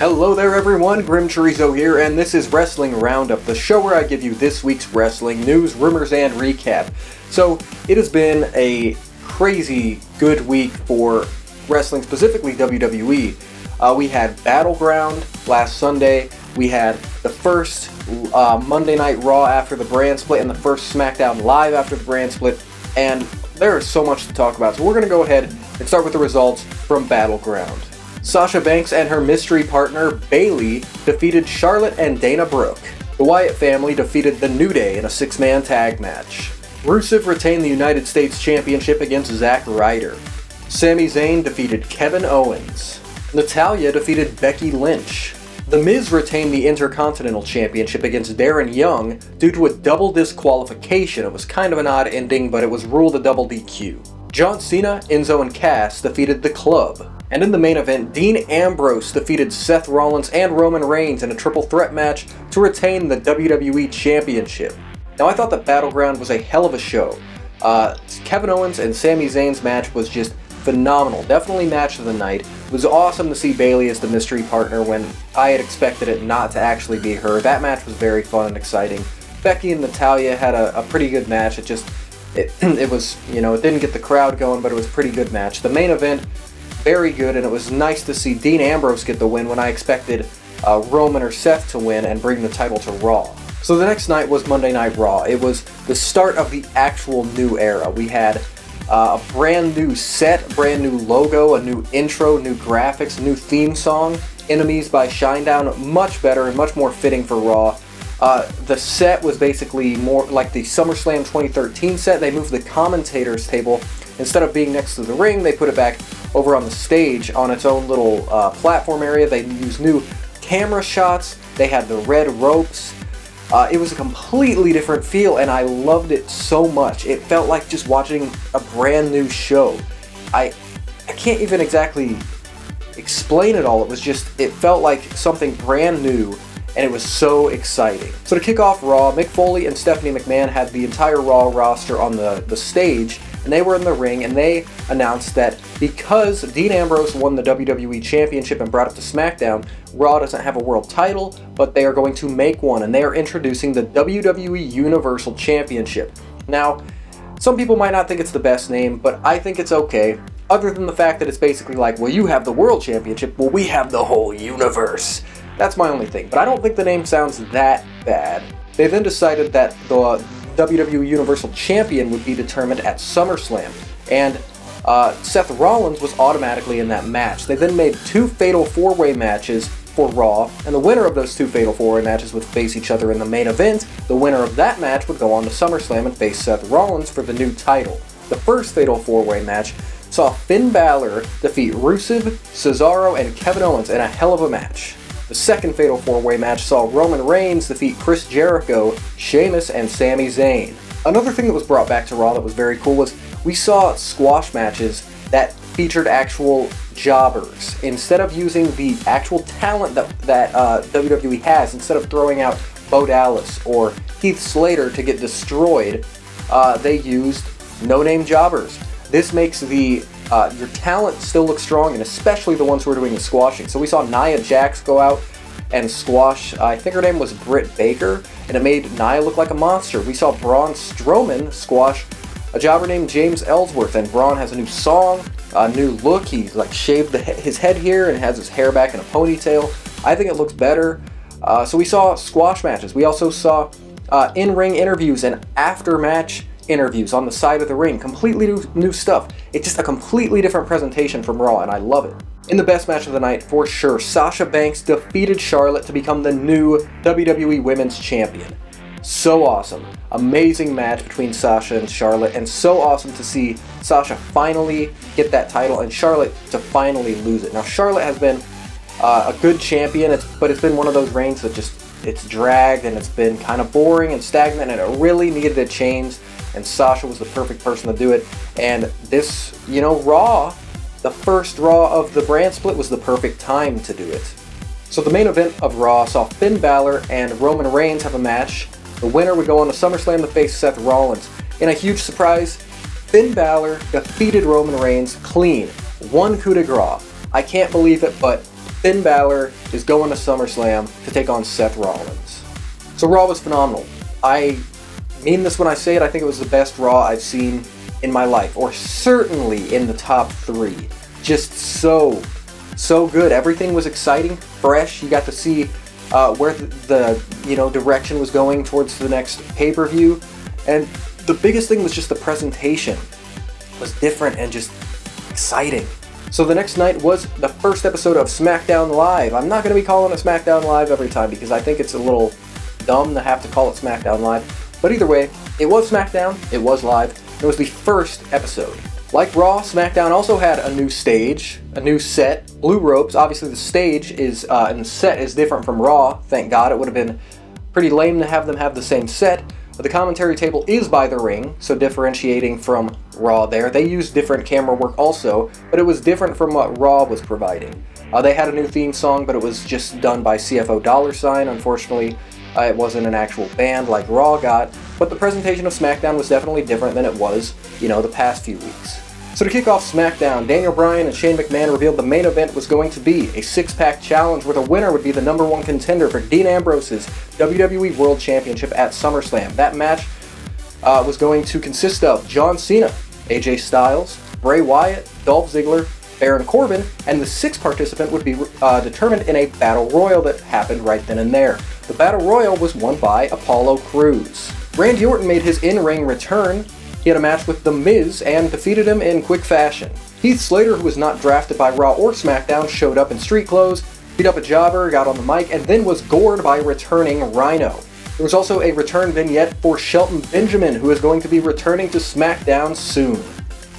Hello there everyone, GrimmChorizo here, and this is Wrestling Roundup, the show where I give you this week's wrestling news, rumors, and recap. So, it has been a crazy good week for wrestling, specifically WWE. We had Battleground last Sunday, we had the first Monday Night Raw after the brand split, and the first Smackdown Live after the brand split, and there is so much to talk about. So we're going to go ahead and start with the results from Battleground. Sasha Banks and her mystery partner, Bayley, defeated Charlotte and Dana Brooke. The Wyatt family defeated The New Day in a 6-man tag match. Rusev retained the United States Championship against Zack Ryder. Sami Zayn defeated Kevin Owens. Natalya defeated Becky Lynch. The Miz retained the Intercontinental Championship against Darren Young due to a double disqualification. It was kind of an odd ending, but it was ruled a double DQ. John Cena, Enzo, and Cass defeated The Club. And in the main event, Dean Ambrose defeated Seth Rollins and Roman Reigns in a triple threat match to retain the WWE Championship. Now, I thought that Battleground was a hell of a show. Kevin Owens and Sami Zayn's match was just phenomenal. Definitely match of the night. It was awesome to see Bayley as the mystery partner when I had expected it not to actually be her. That match was very fun and exciting. Becky and Natalya had a pretty good match. It was, you know, it didn't get the crowd going, but it was a pretty good match. The main event, very good, and it was nice to see Dean Ambrose get the win when I expected Roman or Seth to win and bring the title to Raw. So the next night was Monday Night Raw. It was the start of the actual new era. We had a brand new set, brand new logo, a new intro, new graphics, new theme song, Enemies by Shinedown, much better and much more fitting for Raw. The set was basically more like the SummerSlam 2013 set. They moved the commentators table. Instead of being next to the ring, they put it back over on the stage on its own little platform area. They used new camera shots. They had the red ropes. It was a completely different feel, and I loved it so much. It felt like just watching a brand new show. I can't even exactly explain it all. It was just, it felt like something brand new, and it was so exciting. So to kick off Raw, Mick Foley and Stephanie McMahon had the entire Raw roster on the stage, and they were in the ring, and they announced that because Dean Ambrose won the WWE Championship and brought it to SmackDown, Raw doesn't have a world title, but they are going to make one, and they are introducing the WWE Universal Championship. Now, some people might not think it's the best name, but I think it's okay, other than the fact that it's basically like, well, you have the World Championship, well, we have the whole universe. That's my only thing, but I don't think the name sounds that bad. They then decided that the WWE Universal Champion would be determined at SummerSlam, and Seth Rollins was automatically in that match. They then made 2 Fatal 4-Way matches for Raw, and the winner of those 2 Fatal 4-Way matches would face each other in the main event. The winner of that match would go on to SummerSlam and face Seth Rollins for the new title. The first Fatal 4-Way match saw Finn Balor defeat Rusev, Cesaro, and Kevin Owens in a hell of a match. The second Fatal 4-Way match saw Roman Reigns defeat Chris Jericho, Sheamus, and Sami Zayn. Another thing that was brought back to Raw that was very cool was we saw squash matches that featured actual jobbers. Instead of using the actual talent that WWE has, instead of throwing out Bo Dallas or Heath Slater to get destroyed, they used no-name jobbers. This makes your talent still look strong, and especially the ones who are doing the squashing. So we saw Nia Jax go out and squash, I think her name was Britt Baker, and it made Nia look like a monster. We saw Braun Strowman squash a jobber named James Ellsworth, and Braun has a new song, a new look. He's like shaved his head here and has his hair back in a ponytail. I think it looks better. So we saw squash matches. We also saw in-ring interviews and after-match interviews on the side of the ring. Completely new stuff. It's just a completely different presentation from Raw, and I love it. In the best match of the night, for sure, Sasha Banks defeated Charlotte to become the new WWE Women's Champion. So awesome. Amazing match between Sasha and Charlotte, and so awesome to see Sasha finally get that title and Charlotte to finally lose it. Now, Charlotte has been a good champion, but it's been one of those reigns that it's dragged, and it's been kind of boring and stagnant, and it really needed a change, and Sasha was the perfect person to do it. And this, you know, Raw, the first Raw of the brand split, was the perfect time to do it. So the main event of Raw saw Finn Balor and Roman Reigns have a match. The winner would go on to SummerSlam to face Seth Rollins. In a huge surprise, Finn Balor defeated Roman Reigns clean. One coup de grace. I can't believe it, but Finn Balor is going to SummerSlam to take on Seth Rollins. So Raw was phenomenal. I mean this when I say it, I think it was the best Raw I've seen in my life, or certainly in the top 3. Just so good. Everything was exciting, fresh. You got to see where the direction was going towards the next pay-per-view, and the biggest thing was just the presentation was different and just exciting. So the next night was the first episode of Smackdown Live. I'm not going to be calling it Smackdown Live every time because I think it's a little dumb to have to call it Smackdown Live. But either way, it was Smackdown, it was live, it was the first episode. Like Raw, Smackdown also had a new stage, a new set, blue ropes. Obviously the stage is and the set is different from Raw, thank God. It would have been pretty lame to have them have the same set. But the commentary table is by the ring, so differentiating from Raw there. They used different camera work also, but it was different from what Raw was providing. They had a new theme song, but it was just done by CFO $. Unfortunately, it wasn't an actual band like Raw got, but the presentation of SmackDown was definitely different than it was, the past few weeks. So to kick off SmackDown, Daniel Bryan and Shane McMahon revealed the main event was going to be a six-pack challenge where the winner would be the #1 contender for Dean Ambrose's WWE World Championship at SummerSlam. That match was going to consist of John Cena, AJ Styles, Bray Wyatt, Dolph Ziggler, Baron Corbin, and the sixth participant would be determined in a Battle Royal that happened right then and there. The Battle Royal was won by Apollo Crews. Randy Orton made his in-ring return. He had a match with The Miz and defeated him in quick fashion. Heath Slater, who was not drafted by Raw or SmackDown, showed up in street clothes, beat up a jobber, got on the mic, and then was gored by returning Rhino. There was also a return vignette for Shelton Benjamin, who is going to be returning to SmackDown soon.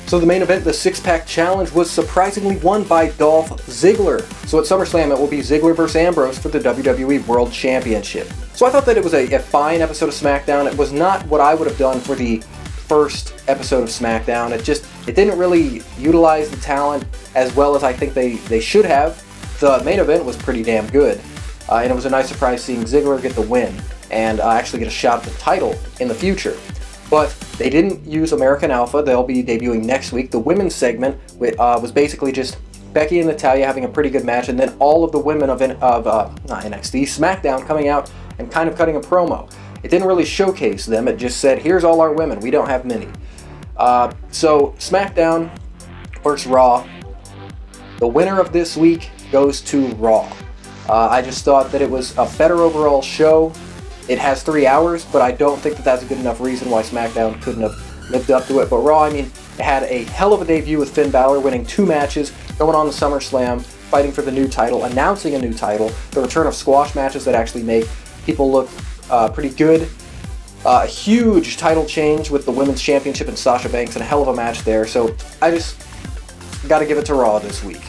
So the main event, the six-pack challenge, was surprisingly won by Dolph Ziggler. So at SummerSlam, it will be Ziggler vs. Ambrose for the WWE World Championship. So I thought that it was a fine episode of SmackDown. It was not what I would have done for the first episode of SmackDown. It didn't really utilize the talent as well as I think they should have. The main event was pretty damn good, and it was a nice surprise seeing Ziggler get the win and actually get a shot at the title in the future. But they didn't use American Alpha. They'll be debuting next week. The women's segment was basically just Becky and Natalya having a pretty good match, and then all of the women of NXT, SmackDown coming out and kind of cutting a promo. It didn't really showcase them, it just said, here's all our women, we don't have many. So SmackDown versus Raw. The winner of this week goes to Raw. I just thought that it was a better overall show. It has 3 hours, but I don't think that that's a good enough reason why SmackDown couldn't have lived up to it. But Raw, it had a hell of a debut with Finn Balor winning 2 matches, going on to SummerSlam, fighting for the new title, announcing a new title, the return of squash matches that actually make people look pretty good. A huge title change with the Women's Championship and Sasha Banks, and a hell of a match there. So I just got to give it to Raw this week.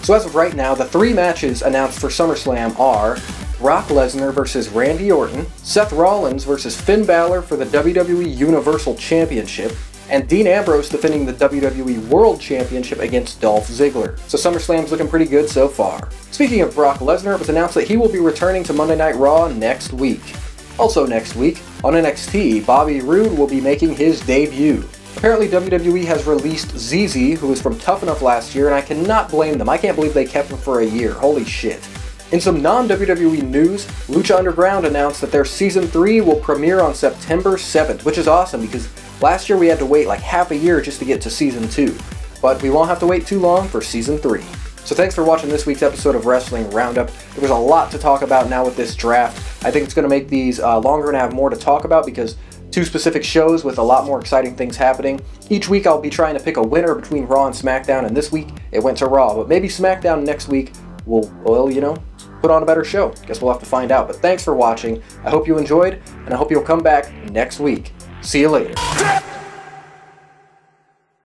So as of right now, the 3 matches announced for SummerSlam are Brock Lesnar versus Randy Orton, Seth Rollins versus Finn Balor for the WWE Universal Championship, and Dean Ambrose defending the WWE World Championship against Dolph Ziggler. So SummerSlam's looking pretty good so far. Speaking of Brock Lesnar, it was announced that he will be returning to Monday Night Raw next week. Also next week, on NXT, Bobby Roode will be making his debut. Apparently WWE has released ZZ, who was from Tough Enough last year, and I cannot blame them. I can't believe they kept him for a year. Holy shit. In some non-WWE news, Lucha Underground announced that their Season 3 will premiere on September 7th, which is awesome because last year we had to wait like half a year just to get to Season 2. But we won't have to wait too long for Season 3. So thanks for watching this week's episode of Wrestling Roundup. There was a lot to talk about now with this draft. I think it's going to make these longer and have more to talk about because 2 specific shows with a lot more exciting things happening. Each week I'll be trying to pick a winner between Raw and SmackDown, and this week it went to Raw. But maybe SmackDown next week will put on a better show. Guess we'll have to find out. But thanks for watching. I hope you enjoyed, and I hope you'll come back next week. See you later.